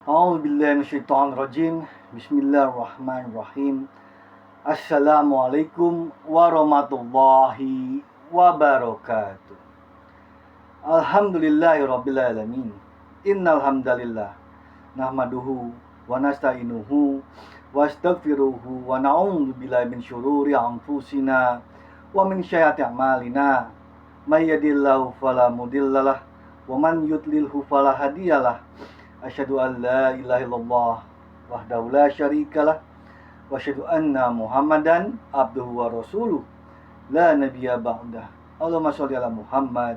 A'udzubillahi minasyaitonirrajim. Bismillahirrahmanirrahim. Assalamualaikum warahmatullahi wabarakatuh. Alhamdulillahirabbil alamin. Innal hamdalillah nahmaduhu wa nasta'inuhu wa astaghfiruhu wa na'udzu billahi min syururi anfusina wa min sayyiati a'malina. May yahdihillahu fala mudhillalah wa man yudlilhu fala hadiyalah. Asyhadu an la ilaha illallah wahdahu la syarikalah wa asyhadu anna Muhammadan abduhu wa rasuluh la nabiyya ba'dah. Allahumma sholli ala Muhammad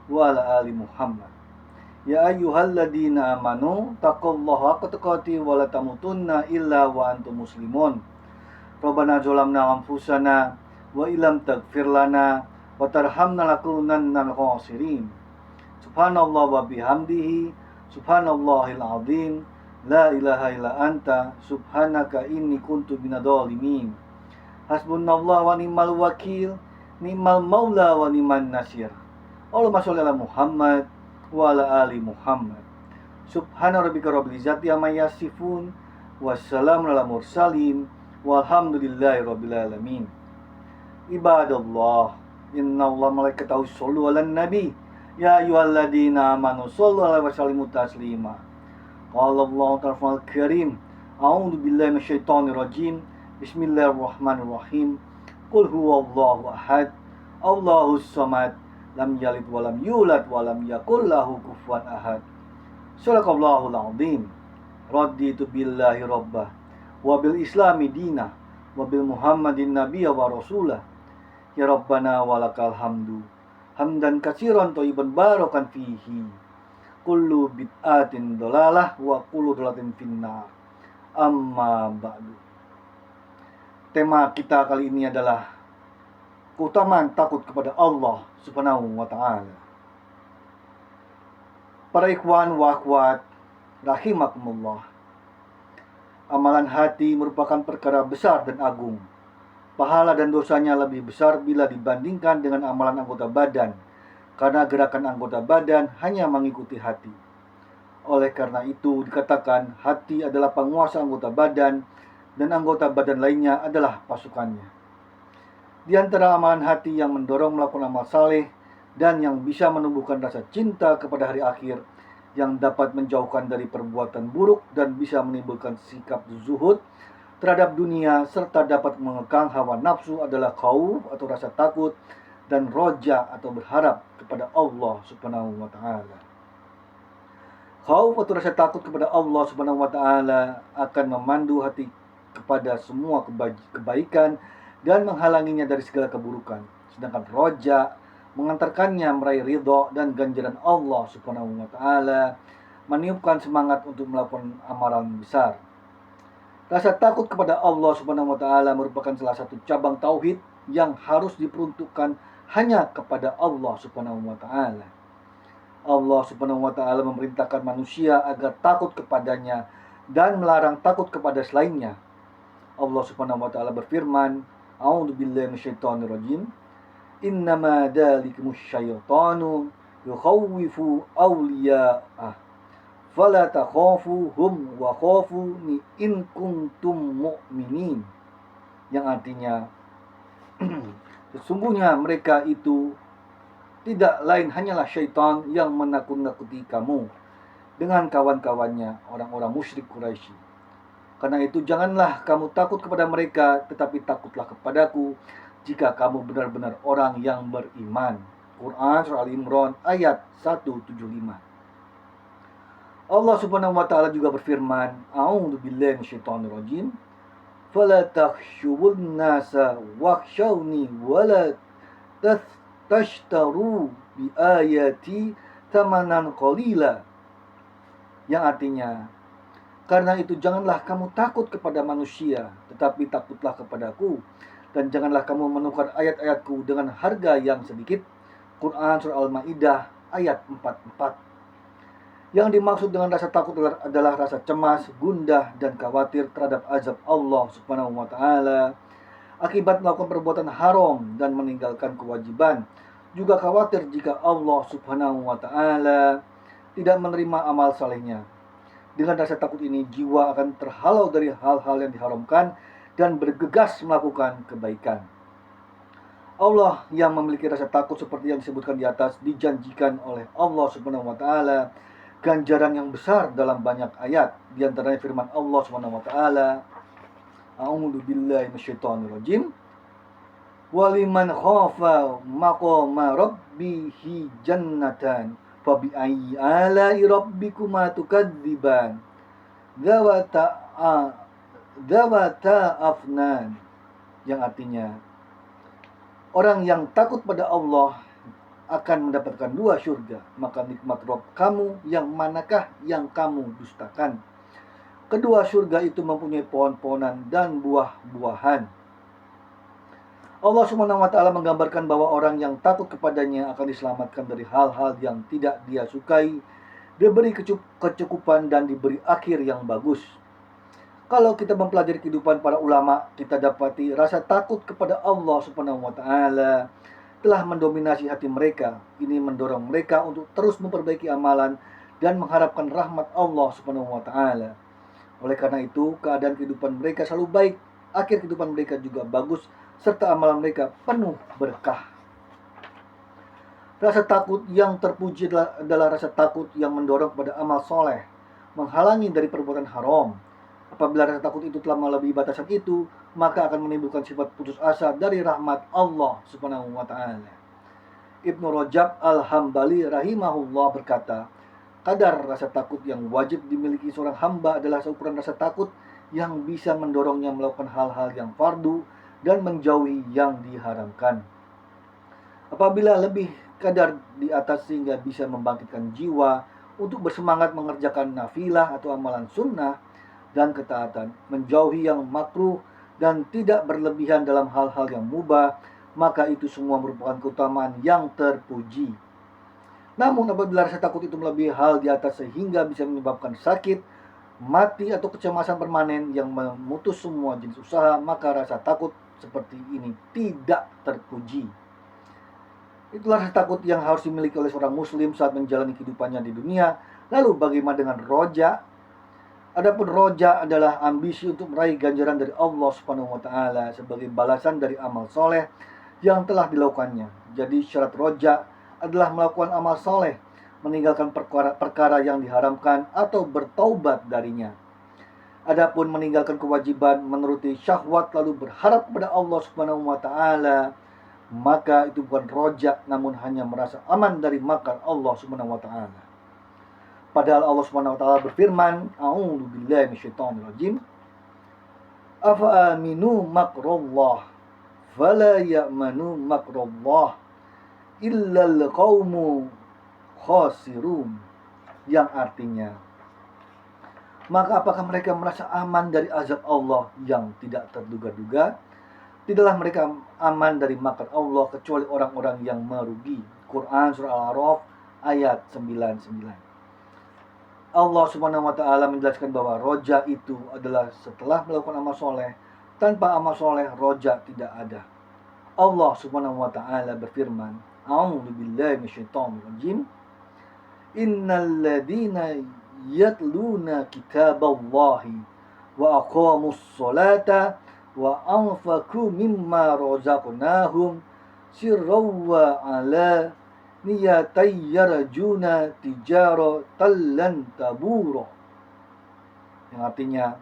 wa ala ali Muhammad. Ya ayyuhalladzina amanu taqullaha haqqa tuqatih wa la tamutunna illa wa antum muslimun. Rabbana zalamna anfusana wa illam taghfir lana wa tarhamna lanakunanna minal khasirin. Subhanallah wa bihamdihi subhanallahil azim. La ilaha illa anta subhanaka inni kuntu minadh-dhalimin. Hasbunallahu wa ni'mal wakil, ni'mal maula wa ni'man nasir. Allahumma sholli ala Muhammad wa ala ali Muhammad. Subhana rabbika rabbil izzati amma yasifun, wassalamun ala mursalin, walhamdulillahi rabbil alamin. Ibadallah, innallaha malaikatahu yushollu 'alan nabi. Ya ayyuhalladzina amanu shollu 'alaihi wa sallimu taslima. Qala Allah ta'ala karim. A'udzu billahi minasyaitonir rajim. Bismillahirrahmanirrahim. Qul huwallahu ahad. Allahus samad. Lam yalid wa lam yulad wa lam yakul lahu kufuwan ahad. Shadaqallahul azim. Raditu billahi rabbah wa bil islami dinah wa bil muhammadin nabiyya wa rasulah. Ya rabbana walakal hamdu hamdan katsiran thayyiban barakan fihi. Kullu bid'atin dolalah wa kullu dolatin finnar. Amma ba'du. Tema kita kali ini adalah keutamaan takut kepada Allah Subhanahu wa ta'ala. Para ikhwan wa akhwat rahimakumullah, amalan hati merupakan perkara besar dan agung. Pahala dan dosanya lebih besar bila dibandingkan dengan amalan anggota badan, karena gerakan anggota badan hanya mengikuti hati. Oleh karena itu dikatakan hati adalah penguasa anggota badan dan anggota badan lainnya adalah pasukannya. Di antara amalan hati yang mendorong melakukan amal saleh dan yang bisa menumbuhkan rasa cinta kepada hari akhir, yang dapat menjauhkan dari perbuatan buruk dan bisa menimbulkan sikap zuhud terhadap dunia serta dapat mengekang hawa nafsu adalah khauf atau rasa takut dan roja atau berharap kepada Allah Subhanahu wa ta'ala. Khauf atau rasa takut kepada Allah Subhanahu wa ta'ala akan memandu hati kepada semua kebaikan dan menghalanginya dari segala keburukan. Sedangkan roja mengantarkannya meraih ridho dan ganjaran Allah Subhanahu wa ta'ala, meniupkan semangat untuk melakukan amalan besar. Rasa takut kepada Allah Subhanahu wa ta'ala merupakan salah satu cabang tauhid yang harus diperuntukkan hanya kepada Allah Subhanahu wa ta'ala. Allah Subhanahu wa ta'ala memerintahkan manusia agar takut kepadanya dan melarang takut kepada selainnya. Allah Subhanahu wa ta'ala berfirman, A'udzu billahi minasyaitonir rajim. Innama dzalikumus syaitanu yukhawwifu awliya'ah. Fala takhafuhum wa khafuni in kuntum mu'minin. Yang artinya sesungguhnya mereka itu tidak lain hanyalah syaitan yang menakut-nakuti kamu dengan kawan-kawannya orang-orang musyrik Quraisy. Karena itu janganlah kamu takut kepada mereka, tetapi takutlah kepadaku jika kamu benar-benar orang yang beriman. Quran Surah Al-Imran ayat 175. Allah Subhanahu wa ta'ala juga berfirman, A'udzu billahi minasyaitonir rajim. Fala takhshawun nasa wakhshawni wala tashtaru bi ayati thamanan qalila. Yang artinya, karena itu janganlah kamu takut kepada manusia, tetapi takutlah kepadaku, dan janganlah kamu menukar ayat-ayatku dengan harga yang sedikit. Quran Surah Al-Maidah ayat 44. Yang dimaksud dengan rasa takut adalah rasa cemas, gundah, dan khawatir terhadap azab Allah Subhanahu wa ta'ala akibat melakukan perbuatan haram dan meninggalkan kewajiban. Juga khawatir jika Allah Subhanahu wa ta'ala tidak menerima amal salehnya. Dengan rasa takut ini, jiwa akan terhalau dari hal-hal yang diharamkan dan bergegas melakukan kebaikan. Allah yang memiliki rasa takut seperti yang disebutkan di atas dijanjikan oleh Allah Subhanahu wa taala ganjaran yang besar dalam banyak ayat. Di antaranya firman Allah Subhanahu wa taala, A'udzu billahi minasyaitonir rajim. Waliman khafa maqama rabbihi jannatan fabi ayyi ala'i rabbikuma tukadziban dzawata afnan, yang artinya orang yang takut pada Allah akan mendapatkan 2 surga. Maka nikmat Rabb kamu yang manakah yang kamu dustakan? Kedua surga itu mempunyai pohon-pohonan dan buah-buahan. Allah Subhanahu wa taala menggambarkan bahwa orang yang takut kepadanya akan diselamatkan dari hal-hal yang tidak dia sukai, diberi kecukupan dan diberi akhir yang bagus. Kalau kita mempelajari kehidupan para ulama, kita dapati rasa takut kepada Allah Subhanahu wa taala telah mendominasi hati mereka. Ini mendorong mereka untuk terus memperbaiki amalan dan mengharapkan rahmat Allah Subhanahu wa taala. Oleh karena itu, keadaan kehidupan mereka selalu baik, akhir kehidupan mereka juga bagus, serta amalan mereka penuh berkah. Rasa takut yang terpuji adalah rasa takut yang mendorong kepada amal soleh, menghalangi dari perbuatan haram. Apabila rasa takut itu telah melebihi batasan itu, maka akan menimbulkan sifat putus asa dari rahmat Allah Subhanahu wa taala. Ibnu Rajab Al-Hambali rahimahullah berkata, kadar rasa takut yang wajib dimiliki seorang hamba adalah seukuran rasa takut yang bisa mendorongnya melakukan hal-hal yang fardu dan menjauhi yang diharamkan. Apabila lebih kadar di atas sehingga bisa membangkitkan jiwa untuk bersemangat mengerjakan nafilah atau amalan sunnah dan ketaatan, menjauhi yang makruh dan tidak berlebihan dalam hal-hal yang mubah, maka itu semua merupakan keutamaan yang terpuji. Namun apabila rasa takut itu melebihi hal di atas sehingga bisa menyebabkan sakit, mati atau kecemasan permanen yang memutus semua jenis usaha, maka rasa takut seperti ini tidak terpuji. Itulah rasa takut yang harus dimiliki oleh seorang muslim saat menjalani kehidupannya di dunia. Lalu bagaimana dengan roja? Adapun roja adalah ambisi untuk meraih ganjaran dari Allah Subhanahu wa taala sebagai balasan dari amal soleh yang telah dilakukannya. Jadi syarat roja adalah melakukan amal soleh, meninggalkan perkara yang diharamkan atau bertaubat darinya. Adapun meninggalkan kewajiban, menuruti syahwat lalu berharap kepada Allah Subhanahu wa taala, maka itu bukan roja, namun hanya merasa aman dari makar Allah Subhanahu wa taala. Padahal Allah Subhanahu wa taala berfirman, A'udzu billahi minasyaitonir rajim. Afa aminu makrullah fala ya'manu makrullah illal qaumu khasirun, yang artinya, maka apakah mereka merasa aman dari azab Allah yang tidak terduga-duga? Tidaklah mereka aman dari makar Allah kecuali orang-orang yang merugi. Quran surah Al-A'raf ayat 99. Allah Subhanahu wa taala menjelaskan bahwa roja itu adalah setelah melakukan amal soleh. Tanpa amal soleh, roja tidak ada. Allah Subhanahu wa taala berfirman, A'udzu billahi minasyaitonir rajim. Innal ladzina yatluna kitaballahi wa aqamus sholata wa anfaqu mimma razaqnahum sirran wa ala niyatayyarjuna tijaratan lan tabura, yang artinya,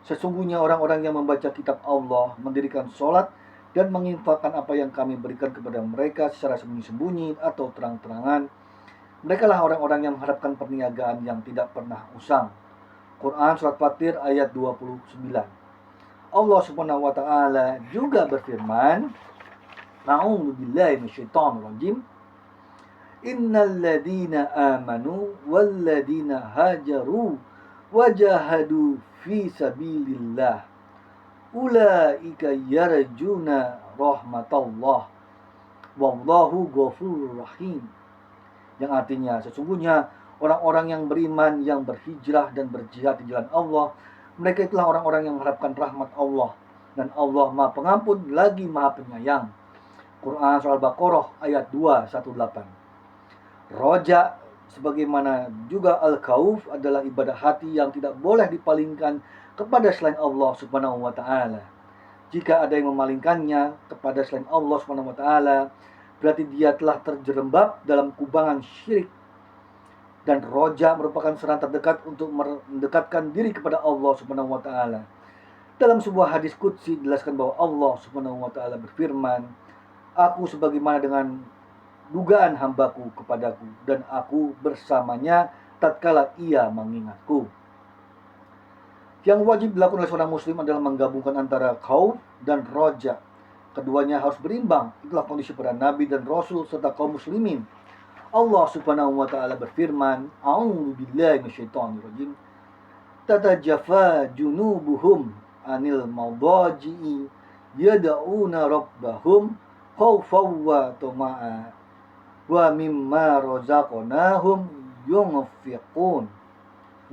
sesungguhnya orang-orang yang membaca kitab Allah, mendirikan sholat dan menginfakkan apa yang kami berikan kepada mereka secara sembunyi-sembunyi atau terang-terangan, mereka lah orang-orang yang mengharapkan perniagaan yang tidak pernah usang. Quran Surat Fatir ayat 29. Allah Subhanahu wa taala juga berfirman, A'udzu billahi minasyaitonir rajim. Innal ladzina amanu wal ladzina hajaru wajahadu fi sabilillah ulaika yarjuna rahmatallah wallahu ghafurur rahim, yang artinya, sesungguhnya orang-orang yang beriman, yang berhijrah dan berjihad di jalan Allah, mereka itulah orang-orang yang mengharapkan rahmat Allah, dan Allah Maha Pengampun lagi Maha Penyayang. Quran Surah Al-Baqarah ayat 218. Roja Sebagaimana juga al-khauf adalah ibadah hati yang tidak boleh dipalingkan kepada selain Allah Subhanahu wa taala. Jika ada yang memalingkannya kepada selain Allah Subhanahu wa taala, berarti dia telah terjerembab dalam kubangan syirik. Dan roja merupakan saran terdekat untuk mendekatkan diri kepada Allah Subhanahu wa taala. Dalam sebuah hadis qudsi dijelaskan bahwa Allah Subhanahu wa taala berfirman, "Aku sebagaimana dengan dugaan hambaku kepadaku, dan aku bersamanya tatkala ia mengingatku." Yang wajib dilakukan oleh seorang muslim adalah menggabungkan antara khauf dan roja. Keduanya harus berimbang. Itulah kondisi para nabi dan rasul serta kaum muslimin. Allah Subhanahu wa taala berfirman, "A'udzu billahi minasyaitonir rajim. Tatajafa junubuhum anil mawdaji'i yad'una rabbahum khaufan wa tama'a wa mimma razaqnahum yunfiqun."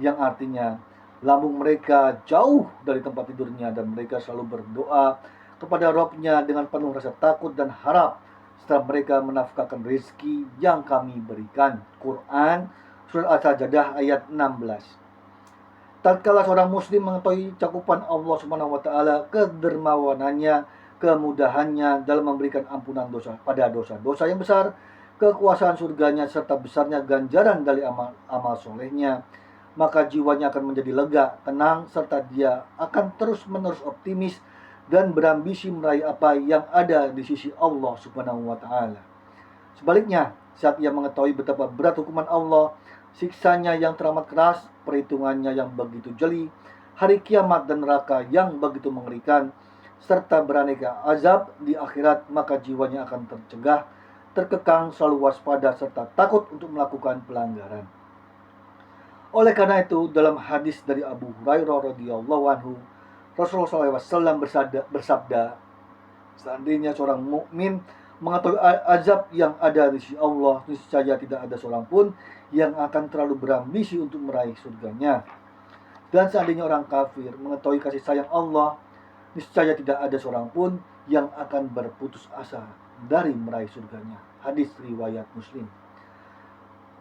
Yang artinya, lambung mereka jauh dari tempat tidurnya dan mereka selalu berdoa kepada Rabb-nya dengan penuh rasa takut dan harap setelah mereka menafkahkan rezeki yang kami berikan. Quran Surat As-Sajdah ayat 16. Tatkala seorang muslim mengetahui cakupan Allah Subhanahu wa taala, kedermawanannya, kemudahannya dalam memberikan ampunan dosa pada dosa-dosa yang besar, kekuasaan surganya serta besarnya ganjaran dari amal solehnya, maka jiwanya akan menjadi lega, tenang, serta dia akan terus-menerus optimis dan berambisi meraih apa yang ada di sisi Allah Subhanahu wa taala. Sebaliknya, saat ia mengetahui betapa berat hukuman Allah, siksanya yang teramat keras, perhitungannya yang begitu jeli, hari kiamat dan neraka yang begitu mengerikan, serta beraneka azab di akhirat, maka jiwanya akan tercegah, terkekang, selalu waspada, serta takut untuk melakukan pelanggaran. Oleh karena itu, dalam hadis dari Abu Hurairah radhiyallahu anhu, Rasulullah SAW bersabda, seandainya seorang mukmin mengetahui azab yang ada di sisi Allah, niscaya tidak ada seorang pun yang akan terlalu berambisi untuk meraih surganya. Dan seandainya orang kafir mengetahui kasih sayang Allah, niscaya tidak ada seorang pun yang akan berputus asa dari meraih surganya. Hadis riwayat Muslim.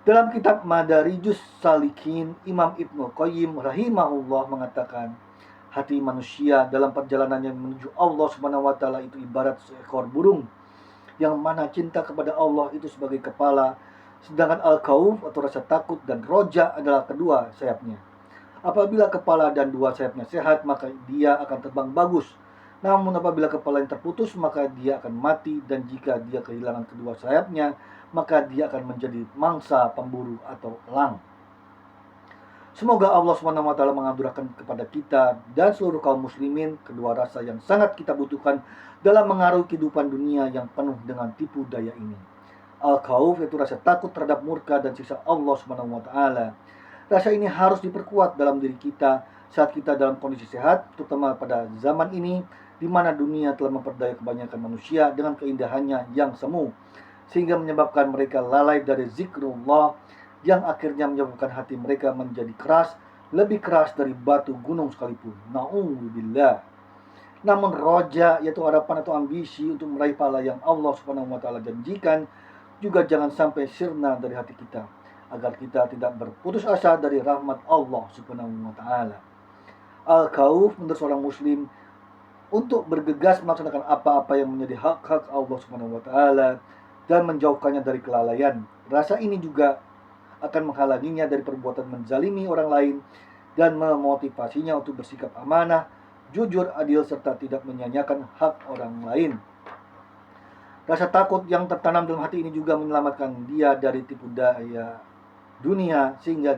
Dalam kitab Madarijus Salikin, Imam Ibnu Qayyim rahimahullah mengatakan, hati manusia dalam perjalanannya menuju Allah Subhanahu wa taala itu ibarat seekor burung, yang mana cinta kepada Allah itu sebagai kepala, sedangkan al-khauf atau rasa takut dan roja adalah kedua sayapnya. Apabila kepala dan dua sayapnya sehat, maka dia akan terbang bagus. Namun apabila kepala yang terputus, maka dia akan mati, dan jika dia kehilangan kedua sayapnya, maka dia akan menjadi mangsa pemburu atau elang. Semoga Allah SWT menganugerahkan kepada kita dan seluruh kaum muslimin kedua rasa yang sangat kita butuhkan dalam mengaruhi kehidupan dunia yang penuh dengan tipu daya ini. Al-khauf yaitu rasa takut terhadap murka dan siksa Allah SWT. Rasa ini harus diperkuat dalam diri kita saat kita dalam kondisi sehat, terutama pada zaman ini di mana dunia telah memperdaya kebanyakan manusia dengan keindahannya yang semu, sehingga menyebabkan mereka lalai dari zikrullah, yang akhirnya menyebabkan hati mereka menjadi keras, lebih keras dari batu gunung sekalipun. Na'udzubillah. Namun roja, yaitu harapan atau ambisi untuk meraih pahala yang Allah Subhanahu wa taala janjikan, juga jangan sampai sirna dari hati kita, agar kita tidak berputus asa dari rahmat Allah Subhanahu wa taala. Al-khauf menurut seorang muslim untuk bergegas melaksanakan apa-apa yang menjadi hak-hak Allah Subhanahu wa taala dan menjauhkannya dari kelalaian. Rasa ini juga akan menghalanginya dari perbuatan menzalimi orang lain dan memotivasinya untuk bersikap amanah, jujur, adil, serta tidak menyanyiakan hak orang lain. Rasa takut yang tertanam dalam hati ini juga menyelamatkan dia dari tipu daya dunia, sehingga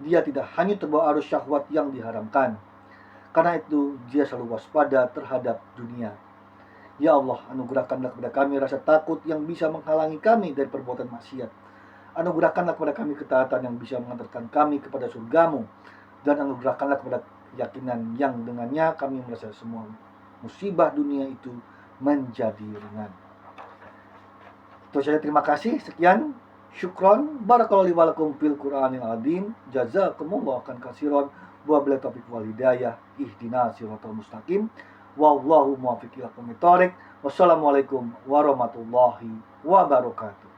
dia tidak hanyut terbawa arus syahwat yang diharamkan. Karena itu dia selalu waspada terhadap dunia. Ya Allah, anugerahkanlah kepada kami rasa takut yang bisa menghalangi kami dari perbuatan maksiat. Anugerahkanlah kepada kami ketaatan yang bisa mengantarkan kami kepada surgamu. Dan anugerahkanlah kepada keyakinan yang dengannya kami merasa semua musibah dunia itu menjadi ringan. Itu saja, terima kasih. Sekian. Syukron. Barakallahu li wa lakum fil Qur'anil azim. Jazakumullah khan katsiran. Wabillahi taufiq wal hidayah. Ihdinas siratal mustaqim. Wallahu muwaffiq ila aqwamit thoriq. Wassalamualaikum warahmatullahi wabarakatuh.